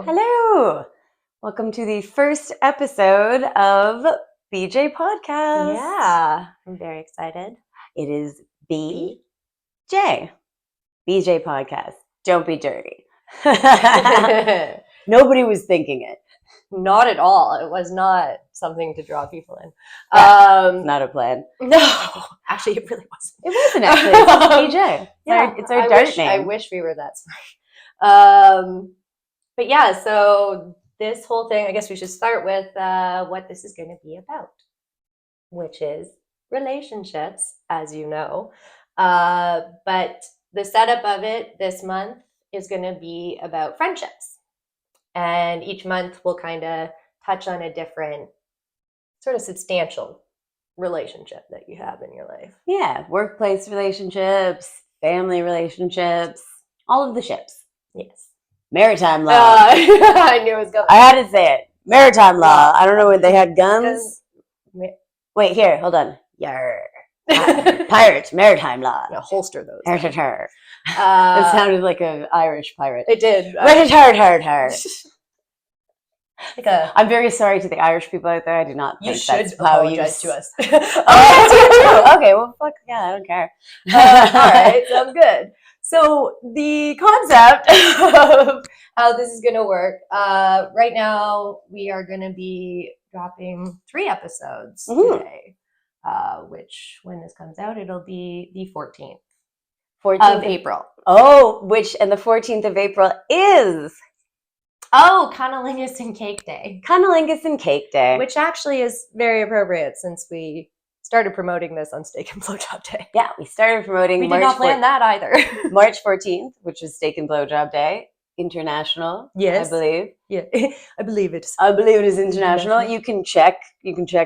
Hello. Hello. Welcome to the first episode of BJ Podcast. Yeah, I'm very excited. It is BJ Podcast. Don't be dirty. Nobody was thinking it. Not at all. It was not something to draw people in. Not a plan. No, actually, it really wasn't. It wasn't actually. It's just BJ. It's our dart name. I wish we were that smart. But yeah, so this whole thing, I guess we should start with what this is going to be about, which is relationships, as you know. But the setup of it this month is going to be about friendships. And each month we'll kind of touch on a different sort of substantial relationship that you have in your life. Yeah, workplace relationships, family relationships, all of the ships. Yes. Maritime law. I knew it was going. I had to say it. Maritime law. I don't know when they had guns. Wait, here, hold on. Yarr. Pirates, maritime law. Yeah, holster those. It sounded like an Irish pirate. It did. I'm very sorry to the Irish people out there. I do not think that's how you apologize to us. Okay, well, fuck yeah, I don't care. All right, sounds good. So the concept of how this is going to work, right now we are going to be dropping 3 episodes today, which when this comes out, it'll be the 14th of April. Oh, and the 14th of April is... Oh, Cunnilingus and Cake Day. Cunnilingus and Cake Day. Which actually is very appropriate since we started promoting this on Steak and Blowjob Day. Yeah, we started promoting We did not plan that either. March 14th, which is Steak and Blowjob Day. International, yes, I believe. Yeah, I believe it is international. You can check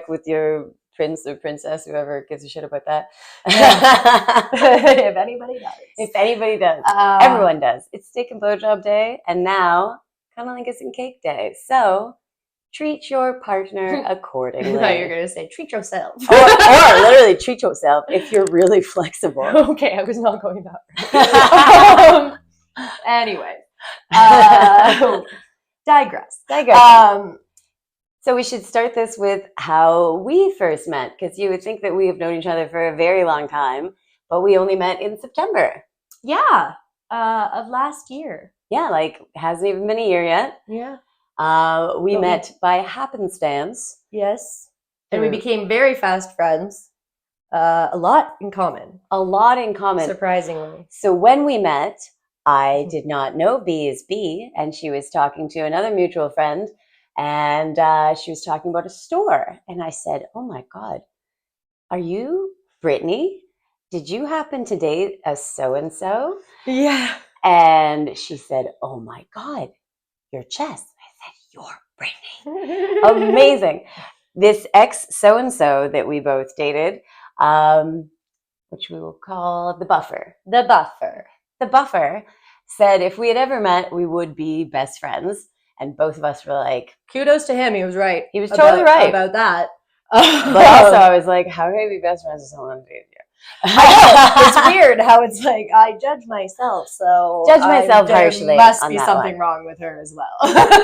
with your prince or princess, whoever gives a shit about that. If anybody does. If anybody does. Everyone does. It's Steak and Blowjob Day, and now Cunnilingus and Cake Day. So treat your partner accordingly. I thought you were going to say treat yourself. or literally treat yourself if you're really flexible. Okay, I was not going that way. Anyway. Digress. So we should start this with how we first met, because you would think that we have known each other for a very long time, but we only met in September. Yeah, of last year. Yeah, like hasn't even been a year yet. Yeah. We met by happenstance. Yes. And we became very fast friends. A lot in common. Surprisingly. So when we met, I did not know B is B, and she was talking to another mutual friend, and she was talking about a store. And I said, oh my God, are you Brittany? Did you happen to date a so-and-so? Yeah. And she said, oh my God, you're Jess. I said, you're Brittany. Amazing. This ex so-and-so that we both dated, which we will call the Buffer. The Buffer said if we had ever met, we would be best friends. And both of us were like... Kudos to him. He was right. He was totally right. About that. But also I was like, how can I be best friends with someone who dated you? I know. It's weird how it's like, I judge myself, so... harshly. There must be something wrong with her as well.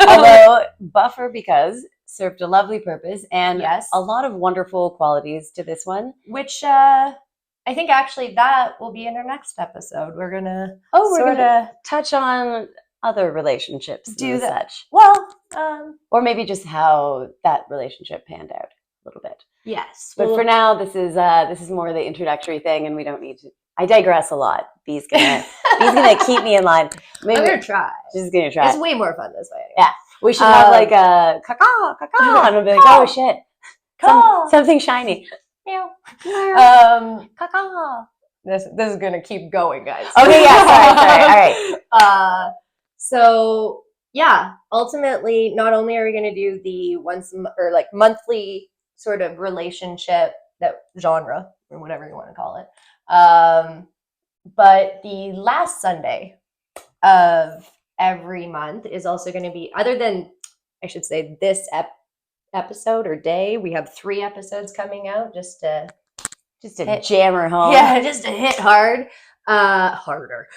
Although Buffer, because served a lovely purpose and a lot of wonderful qualities to this one. Which... I think actually that will be in our next episode. We're gonna touch on other relationships, do that. Such. Well, or maybe just how that relationship panned out a little bit. Yes, but for now, this is more the introductory thing, and we don't need to. I digress a lot. B's gonna keep me in line. Maybe I'm gonna try. She's gonna try. It's way more fun this way. Anyway. Yeah, we should have like a caca, and we'll be like, oh shit, something shiny. Caca. This is gonna keep going, guys. Okay, yeah, sorry. All right. So yeah, ultimately, not only are we gonna do the monthly sort of relationship genre or whatever you want to call it, but the last Sunday of every month is also going to be, other than I should say this episode or day, we have 3 episodes coming out just to jam her home. Yeah, just to hit hard. Harder.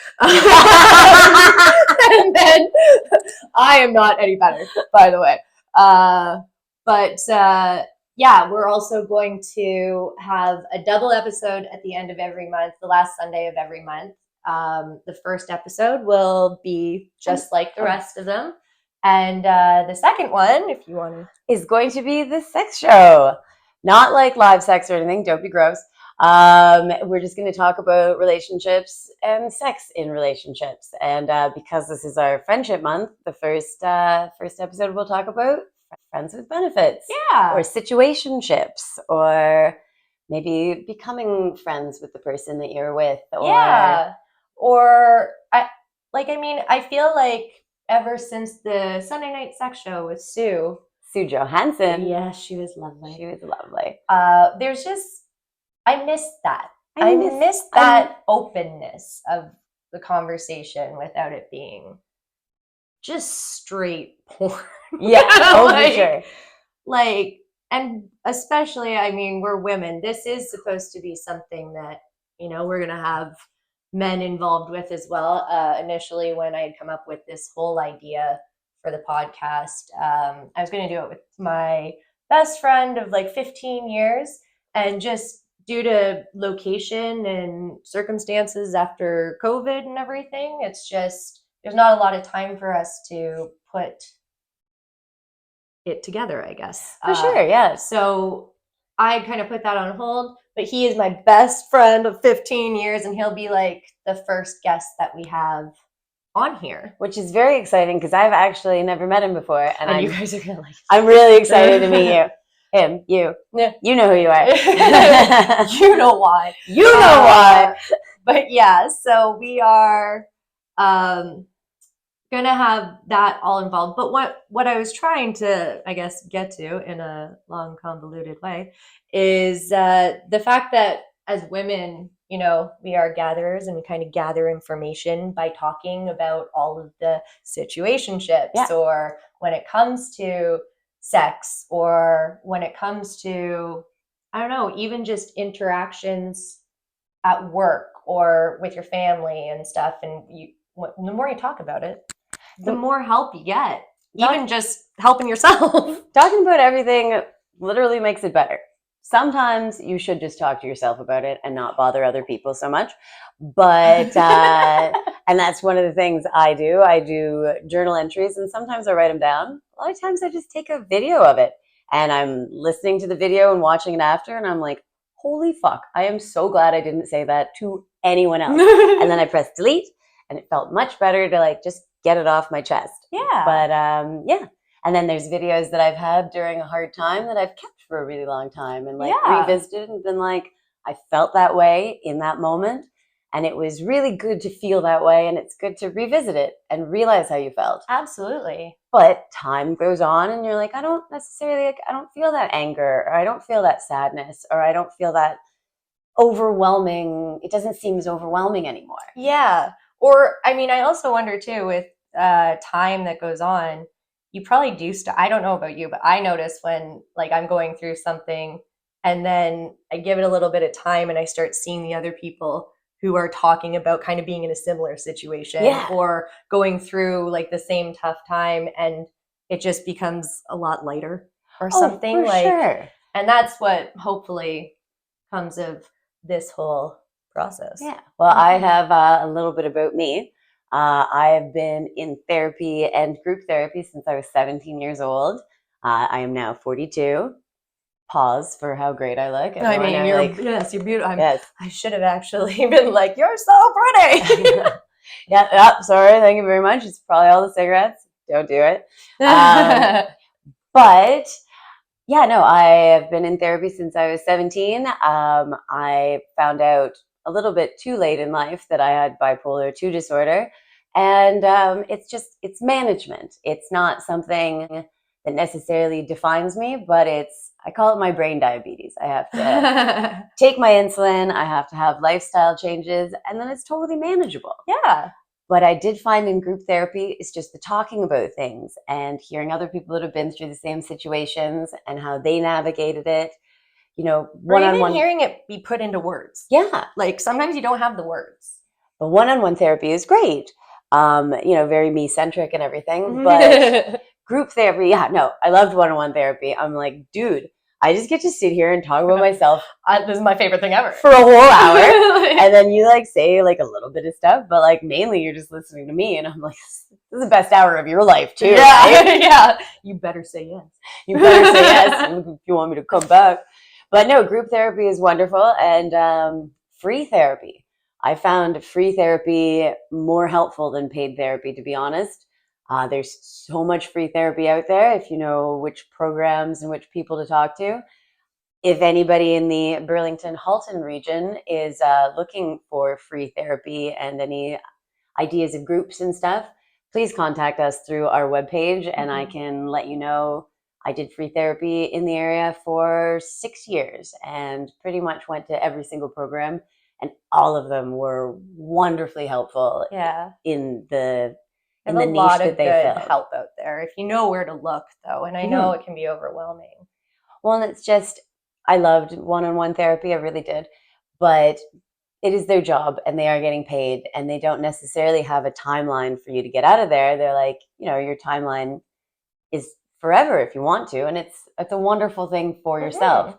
And then I am not any better, by the way. But yeah, we're also going to have a double episode at the end of every month, the last Sunday of every month. The first episode will be just like the rest of them. And the second one, if you want to, is going to be the sex show. Not like live sex or anything, don't be gross. We're just going to talk about relationships and sex in relationships. And because this is our friendship month, the first episode we'll talk about friends with benefits. yeah. Or situationships, or maybe becoming friends with the person that you're with. Or, yeah. Or I feel like ever since the Sunday night sex show with Sue Johansson. Yeah, she was lovely. She was lovely. There's just, I missed that. I missed that openness of the conversation without it being just straight porn. Yeah, for sure. Like, and especially, I mean, we're women. This is supposed to be something that, we're going to have men involved with as well. Initially, when I had come up with this whole idea for the podcast, I was going to do it with my best friend of like 15 years. And just due to location and circumstances after COVID and everything, it's just, there's not a lot of time for us to put it together, I guess. For sure, yeah. So I kind of put that on hold, but he is my best friend of 15 years, and he'll be like the first guest that we have on here. Which is very exciting because I've actually never met him before. And you guys are going to like I'm really excited to meet you. Him, you. Yeah. You know who you are. You know why. You know why. But yeah, so we are going to have that all involved. But what I was trying to, I guess, get to in a long, convoluted way is the fact that as women, we are gatherers and we kind of gather information by talking about all of the situationships, Yeah. or when it comes to sex, or when it comes to, I don't know, even just interactions at work or with your family and stuff. And the more you talk about it, the more help you get. Even just helping yourself. Talking about everything literally makes it better. Sometimes you should just talk to yourself about it and not bother other people so much. But, and that's one of the things I do. I do journal entries, and sometimes I write them down. A lot of times I just take a video of it, and I'm listening to the video and watching it after, and I'm like, holy fuck, I am so glad I didn't say that to anyone else. And then I press delete, and it felt much better to like just get it off my chest. Yeah. But yeah. And then there's videos that I've had during a hard time that I've kept for a really long time and like revisited and been like, I felt that way in that moment. And it was really good to feel that way. And it's good to revisit it and realize how you felt. Absolutely. But time goes on and you're like, I don't feel that anger, or I don't feel that sadness, or I don't feel that overwhelming. It doesn't seem as overwhelming anymore. Yeah. Or, I mean, I also wonder too, with time that goes on, you probably do I don't know about you, but I notice when like I'm going through something and then I give it a little bit of time and I start seeing the other people who are talking about kind of being in a similar situation or going through like the same tough time, and it just becomes a lot lighter or something. Sure. And that's what hopefully comes of this whole process. Yeah. Well, I have a little bit about me. I have been in therapy and group therapy since I was 17 years old. I am now 42. Pause for how great I look. I mean, yes, you're beautiful. Yes. I should have actually been like, you're so pretty. Yeah, sorry. Thank you very much. It's probably all the cigarettes. Don't do it. But yeah, no, I have been in therapy since I was 17. I found out a little bit too late in life that I had bipolar 2 disorder. And it's management. It's not something that necessarily defines me, but I call it my brain diabetes. I have to take my insulin. I have to have lifestyle changes, and then it's totally manageable. Yeah. But I did find in group therapy is just the talking about things and hearing other people that have been through the same situations and how they navigated it. One-on-one, hearing it be put into words. Yeah. Like sometimes you don't have the words. But one-on-one therapy is great. Very me-centric and everything. But group therapy, yeah, no, I loved one-on-one therapy. I'm like, dude, I just get to sit here and talk about myself This is my favorite thing ever. for a whole hour. And then you like say like a little bit of stuff, but like mainly you're just listening to me. And I'm like, this is the best hour of your life too. Yeah, right? yeah. You better say yes. You better say yes if you want me to come back. But no, group therapy is wonderful. And free therapy. I found free therapy more helpful than paid therapy, to be honest. There's so much free therapy out there if you know which programs and which people to talk to. If anybody in the Burlington-Halton region is looking for free therapy and any ideas of groups and stuff, please contact us through our webpage and I can let you know. I did free therapy in the area for 6 years and pretty much went to every single program, and all of them were wonderfully helpful Yeah. in the There's niche a lot that of they good filled. help out there if you know where to look, though. And I know it can be overwhelming. Well, and it's just, I loved one-on-one therapy, I really did. But it is their job and they are getting paid, and they don't necessarily have a timeline for you to get out of there. They're like, your timeline is forever if you want to, and it's a wonderful thing for yourself.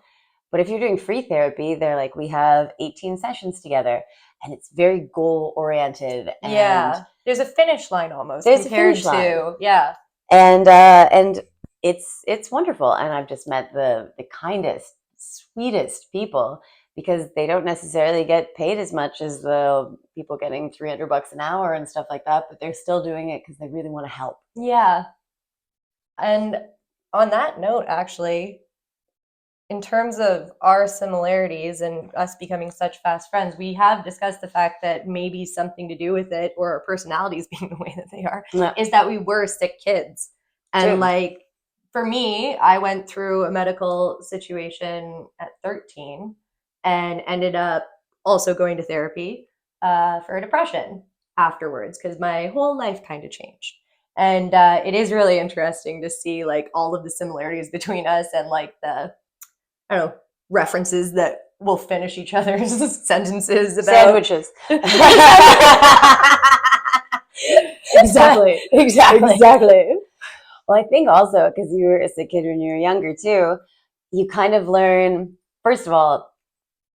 But if you're doing free therapy, they're like, we have 18 sessions together, and it's very goal oriented. Yeah, there's a finish line almost. There's compared a finish line. to yeah, and it's wonderful. And I've just met the kindest, sweetest people, because they don't necessarily get paid as much as the people getting $300 an hour and stuff like that, but they're still doing it because they really want to help. Yeah. And on that note, actually, in terms of our similarities and us becoming such fast friends, we have discussed the fact that maybe something to do with it, or our personalities being the way that they are, is that we were sick kids. And like, for me, I went through a medical situation at 13 and ended up also going to therapy for depression afterwards, because my whole life kind of changed. And it is really interesting to see like all of the similarities between us, and like the, I don't know, references that will finish each other's sentences about sandwiches. Exactly. Well, I think also because you were a sick kid when you were younger too, you kind of learn, first of all,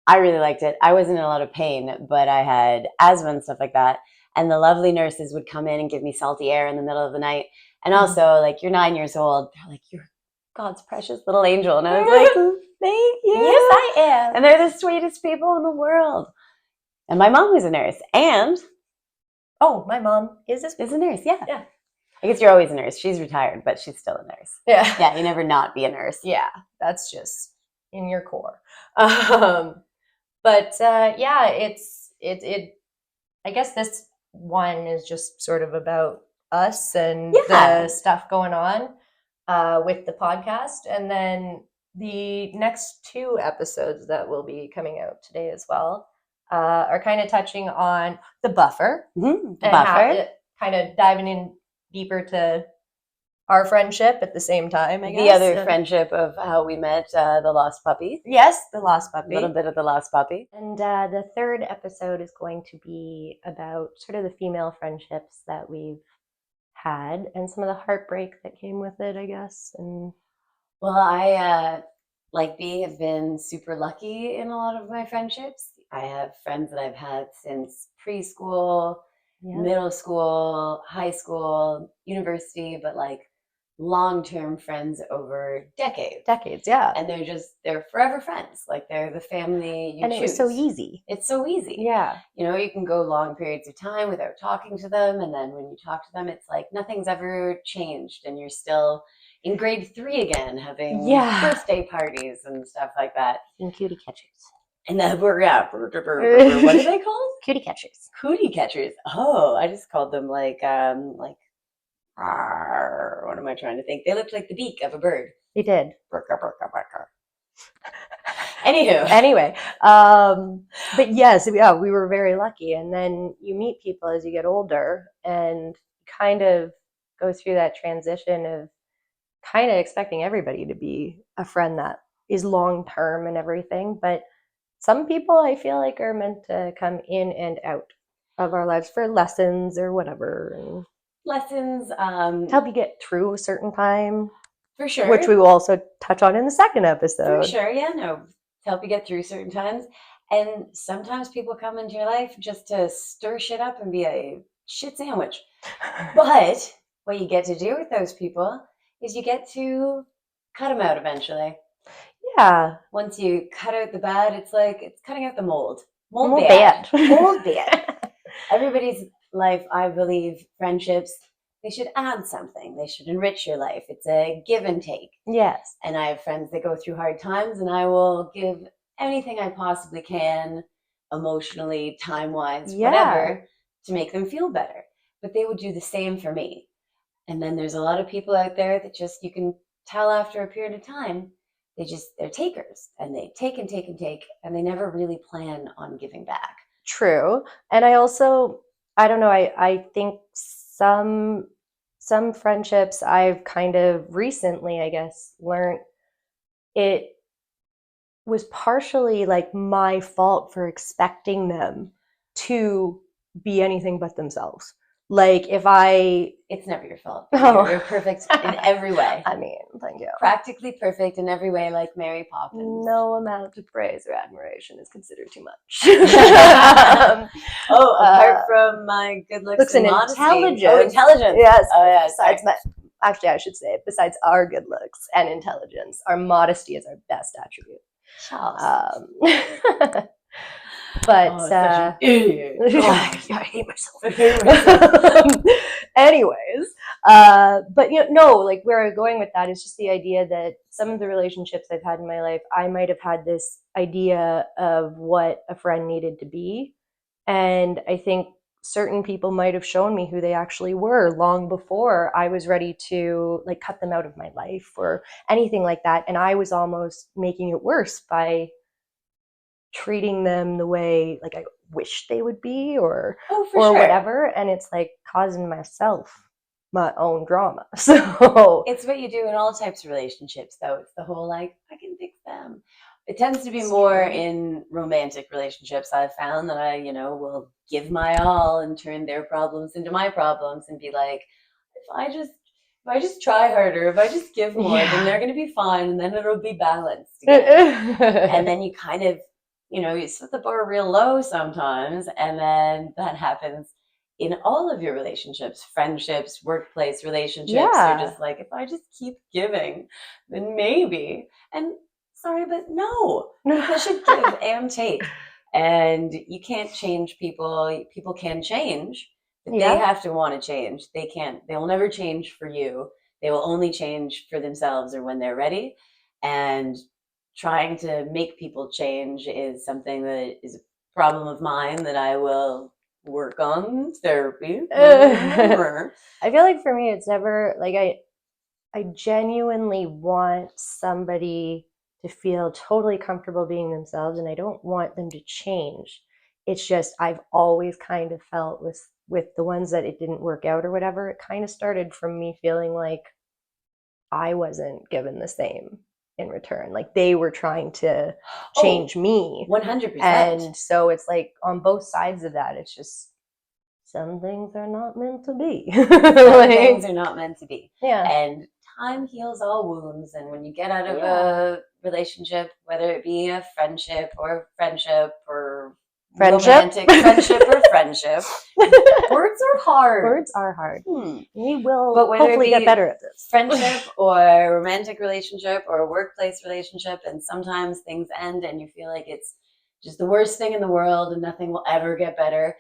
I really liked it. I wasn't in a lot of pain, but I had asthma and stuff like that. And the lovely nurses would come in and give me salty air in the middle of the night. And also, like, you're 9 years old. They're like, you're God's precious little angel. And I was like, thank you. Yes, I am. And they're the sweetest people in the world. And my mom was a nurse. And my mom is a nurse. Yeah. Yeah. I guess you're always a nurse. She's retired, but she's still a nurse. Yeah. Yeah, you never not be a nurse. Yeah, that's just in your core. But yeah, it. I guess this one is just sort of about us and the stuff going on with the podcast, and then the next 2 episodes that will be coming out today as well are kind of touching on the buffer, kind of diving in deeper to our friendship at the same time, I guess. The other friendship of how we met, the lost puppy. Yes, the lost puppy. A little bit of the lost puppy. And the 3rd episode is going to be about sort of the female friendships that we've had and some of the heartbreak that came with it, I guess. And well, I like B have been super lucky in a lot of my friendships. I have friends that I've had since preschool, middle school, high school, university, but like long-term friends over decades. Yeah. And they're forever friends. Like they're the family you choose. And it was so easy. It's so easy. Yeah. You can go long periods of time without talking to them, and then when you talk to them, it's like nothing's ever changed, and you're still in grade 3 again, having birthday parties and stuff like that. And cutie catchers. And then what are they called? Cootie catchers. Cootie catchers. Oh, I just called them like what am I trying to think? They looked like the beak of a bird. They did. Anyway, but yes, yeah, we were very lucky. And then you meet people as you get older and kind of go through that transition of kind of expecting everybody to be a friend that is long term and everything. But some people I feel like are meant to come in and out. of our lives for lessons or whatever, and Lessons, help you get through a certain time, for sure. which we will also touch on in the second For episode. sure, yeah, no, to help you get through certain times. And sometimes people come into your life just to stir shit up and be a shit sandwich. But what you get to do with those people is you get to cut them out eventually. Yeah. Once you cut out the bad, it's like it's cutting out the mold. Mold bad. Mold bad. Everybody's life, I believe, friendships, they should add something. They should enrich your life. It's a give and take. Yes. And I have friends that go through hard times, and I will give anything I possibly can, emotionally, time-wise, whatever, to make them feel better. But they would do the same for me. And then there's a lot of people out there that just, you can tell after a period of time, they're takers, and they take and take and take, and they never really plan on giving back. True. And I also, I don't know, I think some friendships I've kind of recently, I guess, learned it was partially like my fault for expecting them to be anything but themselves. Like if It's never your fault. Oh. You're perfect in every way. I mean, thank you. Practically perfect in every way, like Mary Poppins. No amount of praise or admiration is considered too much. Apart from my good looks and modesty. Intelligence. Oh, intelligence. Yes. Oh, yeah. Actually, I should say, besides our good looks and intelligence, our modesty is our best attribute. But such an idiot. I hate myself. Anyways, but no, like where I'm going with that is just the idea that some of the relationships I've had in my life, I might have had this idea of what a friend needed to be, and I think certain people might have shown me who they actually were long before I was ready to like cut them out of my life or anything like that, and I was almost making it worse by treating them the way like I wish they would be or sure. whatever, and it's like causing myself my own drama. So it's what you do in all types of relationships, though. It's the whole like, I can fix them. It tends to be more in romantic relationships. I've found that I, will give my all and turn their problems into my problems and be like, if I just try harder, if I just give more, then they're going to be fine, and then it'll be balanced again. And then you kind of, you set the bar real low sometimes, and then that happens in all of your relationships, friendships, workplace relationships. You're just like, if I just keep giving, then maybe. And sorry, but no, people should give and take. And you can't change people. People can change, but they have to want to change. They can't. They will never change for you. They will only change for themselves or when they're ready. And trying to make people change is something that is a problem of mine that I will work on therapy. I feel like for me, it's never like I genuinely want somebody to feel totally comfortable being themselves, and I don't want them to change. It's just I've always kind of felt with the ones that it didn't work out or whatever, it kind of started from me feeling like I wasn't given the same in return. Like they were trying to change me. 100%. And so it's like on both sides of that, it's just some things are not meant to be. Some things are not meant to be. Yeah. And time heals all wounds. And when you get out of a relationship, whether it be a friendship or romantic friendship or friendship, words are hard. Words are hard. We will hopefully get better at this. Friendship or romantic relationship or a workplace relationship, and sometimes things end and you feel like it's just the worst thing in the world and nothing will ever get better.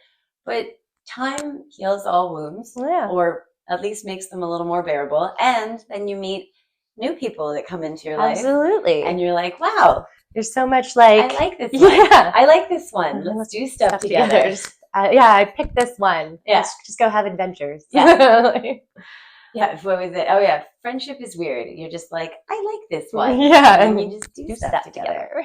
But time heals all wounds, or at least makes them a little more bearable. And then you meet new people that come into your life. Absolutely. And you're like, wow, there's so much like, I like this one. Yeah. I like this one. Let's do stuff together. I picked this one. Yeah. Let's just go have adventures. Yeah. Yeah. What was it? Oh, yeah. Friendship is weird. You're just like, I like this one. Yeah. And you just do stuff together.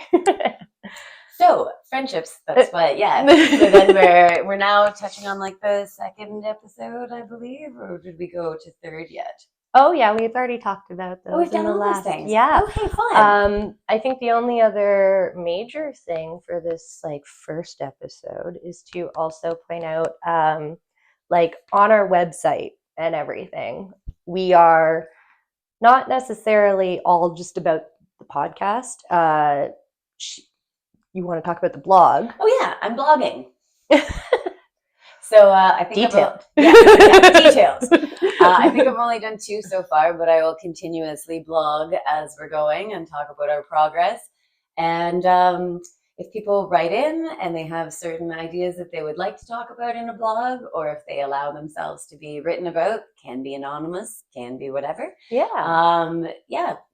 So friendships, that's what, So then we're now touching on like the second episode, I believe, or did we go to third yet? Oh yeah, we've already talked about Oh, we've those in done the all those last. things. Yeah. Okay, fun. I think the only other major thing for this like first episode is to also point out, like on our website and everything, we are not necessarily all just about the podcast. You want to talk about the blog? Oh yeah, I'm blogging. So I think Detailed. details. I think I've only done 2 so far, but I will continuously blog as we're going and talk about our progress. And if people write in and they have certain ideas that they would like to talk about in a blog, or if they allow themselves to be written about, can be anonymous, can be whatever. Yeah.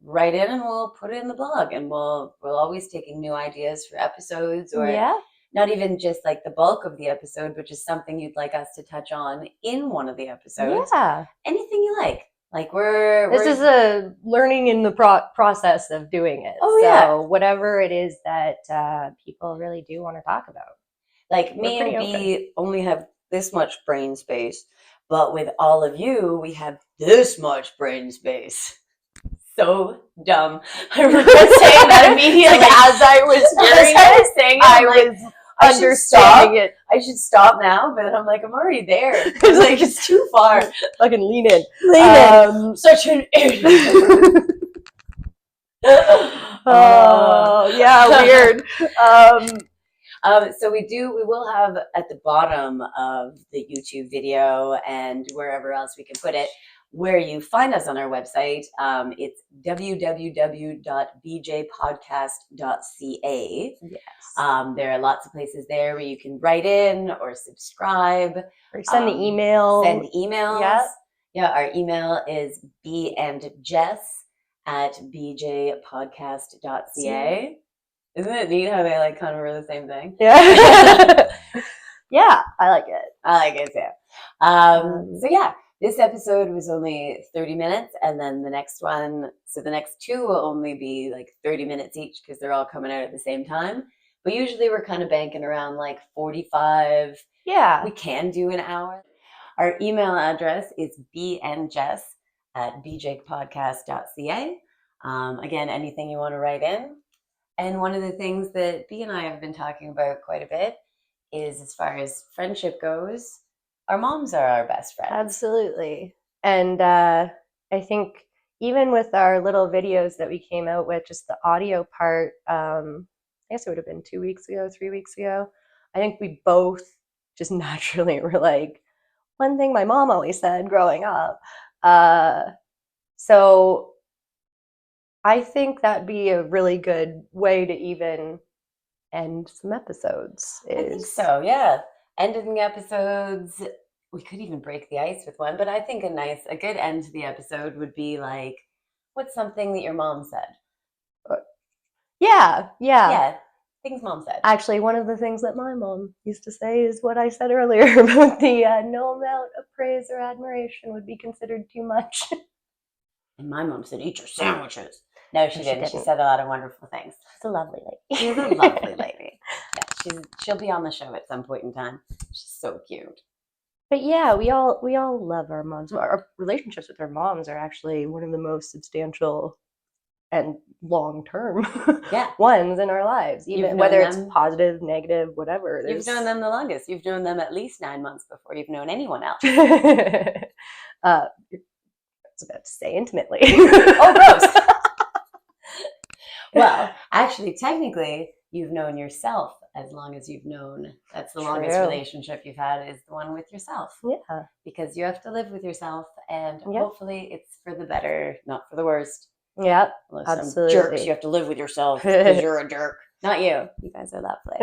Write in and we'll put it in the blog, and we'll always taking new ideas for episodes, or Yeah. not even just like the bulk of the episode, but just something you'd like us to touch on in one of the episodes. Yeah. Anything you like. Like This is a learning in the process of doing it. Oh, so yeah. whatever it is that people really do want to talk about. Like We're me and pretty B only have this much brain space, but with all of you, we have this much brain space. So dumb. I regret saying that immediately. Like, as I was hearing it, I was understanding it. I should stop now, but then I'm like, I'm already there. I was like, it's too far. Fucking lean in. Such an idiot. Oh, yeah, weird. So we will have at the bottom of the YouTube video and wherever else we can put it, where you find us on our website. It's www.bjpodcast.ca. Yes. There are lots of places there where you can write in or subscribe. Or send the email. Send emails. Yeah. Yeah, our email is bandjess@bjpodcast.ca. Isn't it neat how they like kind of are the same thing? Yeah. Yeah, I like it. I like it too. So yeah, this episode was only 30 minutes, and then the next one, so the next 2 will only be like 30 minutes each because they're all coming out at the same time. But usually we're kind of banking around like 45. Yeah. We can do an hour. Our email address is bnjess@bjpodcast.ca. Again, anything you want to write in. And one of the things that B and I have been talking about quite a bit is, as far as friendship goes, our moms are our best friends. Absolutely. And I think even with our little videos that we came out with, just the audio part, I guess it would have been 2 weeks ago, 3 weeks ago, I think we both just naturally were like, one thing my mom always said growing up. So I think that'd be a really good way to even end some episodes. I think so, yeah. Ending episodes, we could even break the ice with one, but I think a good end to the episode would be like, what's something that your mom said? Yeah. Yeah, things mom said. Actually, one of the things that my mom used to say is what I said earlier about the no amount of praise or admiration would be considered too much. And my mom said, eat your sandwiches. No, she didn't. She didn't. said a lot of wonderful things. She's a lovely lady. She's a lovely lady. Yeah, she'll be on the show at some point in time. She's so cute. But yeah, we all love our moms. Our relationships with our moms are actually one of the most substantial and long-term ones in our lives, even whether it's positive, negative, whatever. You've known them the longest. You've known them at least 9 months before you've known anyone else. I was about to say intimately. Oh, gross. Well, actually, technically, you've known yourself as long as you've known. That's the longest relationship you've had, is the one with yourself. Yeah. Because you have to live with yourself, and hopefully it's for the better, not for the worst. Yeah, absolutely. Some jerks, you have to live with yourself because you're a jerk. Not you. You guys are lovely.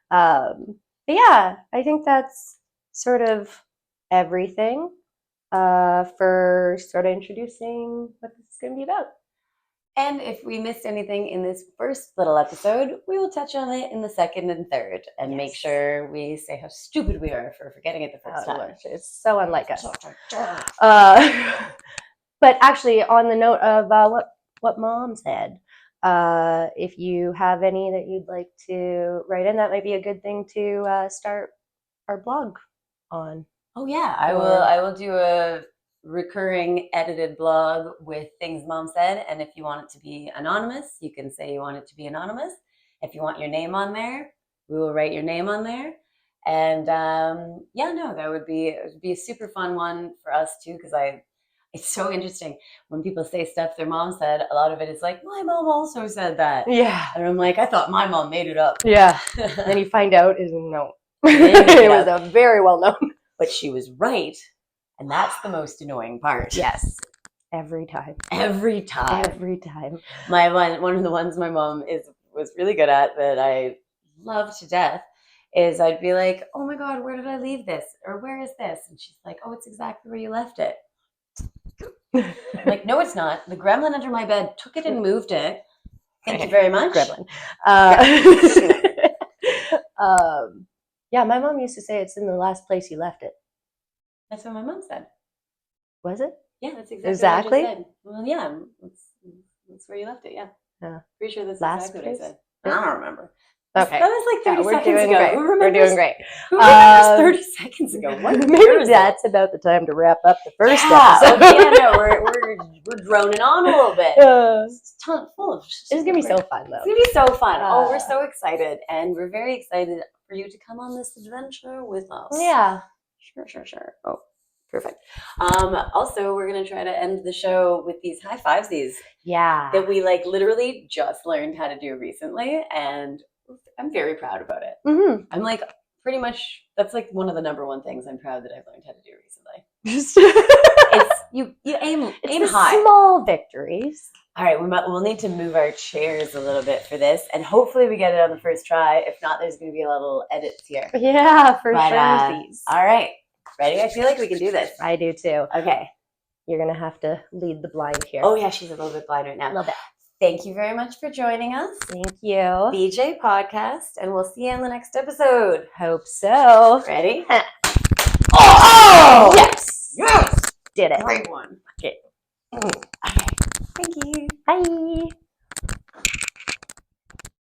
But yeah, I think that's sort of everything for sort of introducing what this is going to be about. And if we missed anything in this first little episode, we will touch on it in the second and third, and make sure we say how stupid we are for forgetting it the first time. It's so unlike us. But actually, on the note of what mom said, if you have any that you'd like to write in, that might be a good thing to start our blog on. Oh yeah, I will do a recurring edited blog with things Mom said. And if you want it to be anonymous, you can say you want it to be anonymous. If you want your name on there, we will write your name on there. And that would be a super fun one for us too, because it's so interesting when people say stuff their mom said. A lot of it is like, my mom also said that. Yeah. And I'm like, I thought my mom made it up. Yeah. And then you find out is no. It It was a very well known. But she was right. And that's the most annoying part. Yes. Every time. Every time. Every time. One of the ones my mom was really good at that I love to death is I'd be like, oh my God, where did I leave this? Or where is this? And she's like, oh, it's exactly where you left it. I'm like, no, it's not. The gremlin under my bed took it and moved it. Thank you very much. Gremlin. Yeah, my mom used to say it's in the last place you left it. That's what my mom said. Was it? Yeah, that's exactly Exactly? what I just said. Well, yeah, that's where you left it, yeah. Yeah. Pretty sure that's Last exactly what I place? said. I don't remember. Okay. That was like 30 we're seconds doing ago. great. Who We're remembers, doing great. who remembers 30 seconds ago? What year Maybe is that's about the time to wrap up the first yeah, episode. okay, yeah, no, we're droning on a little bit. It's full of It's gonna be so fun though. It's gonna be so fun. We're so excited, and we're very excited for you to come on this adventure with us. Yeah. Sure. Oh, perfect. Also, we're gonna try to end the show with these high fivesies. Yeah. That we like literally just learned how to do recently, and I'm very proud about it. Mm-hmm. I'm like pretty much that's like one of the number one things I'm proud that I've learned how to do recently. It's you aim high. Small victories. All right, we'll need to move our chairs a little bit for this, and hopefully we get it on the first try. If not, there's going to be a little edits here. Yeah, for sure. All right, ready? I feel like we can do this. I do too. Okay. You're gonna have to lead the blind here. Oh yeah, she's a little bit blind right now. A little bit. Thank you very much for joining us. Thank you. BJ Podcast, and we'll see you in the next episode. Hope so. Ready? Oh! Yes! Yes! Did it. Great one. Okay. Okay. Thank you. Bye.